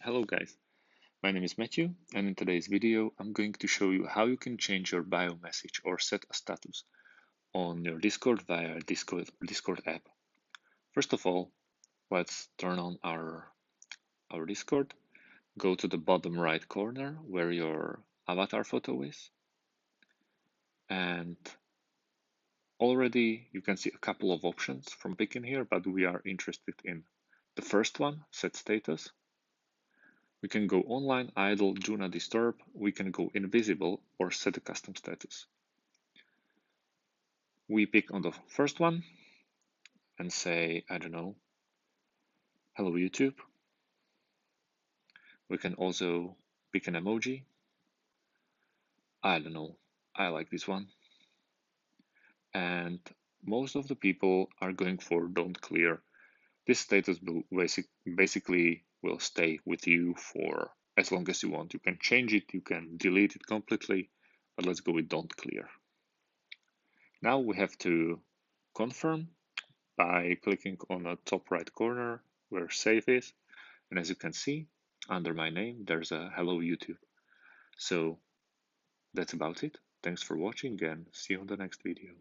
Hello guys, my name is Matthew, and in today's video I'm going to show you how you can change your bio message or set a status on your Discord via Discord app. First of all, let's turn on our Discord. Go to the bottom right corner where your avatar photo is, and already you can see a couple of options from picking here, but we are interested in the first one, set status. We can go online, idle, do not disturb. We can go invisible or set a custom status. We pick on the first one and say, I don't know, hello YouTube. We can also pick an emoji. I don't know, I like this one. And most of the people are going for don't clear. This status will basically will stay with you for as long as you want. You can change it, you can delete it completely, but let's go with don't clear. Now we have to confirm by clicking on the top right corner where save is. And as you can see, under my name, there's a hello YouTube. So that's about it. Thanks for watching and see you on the next video.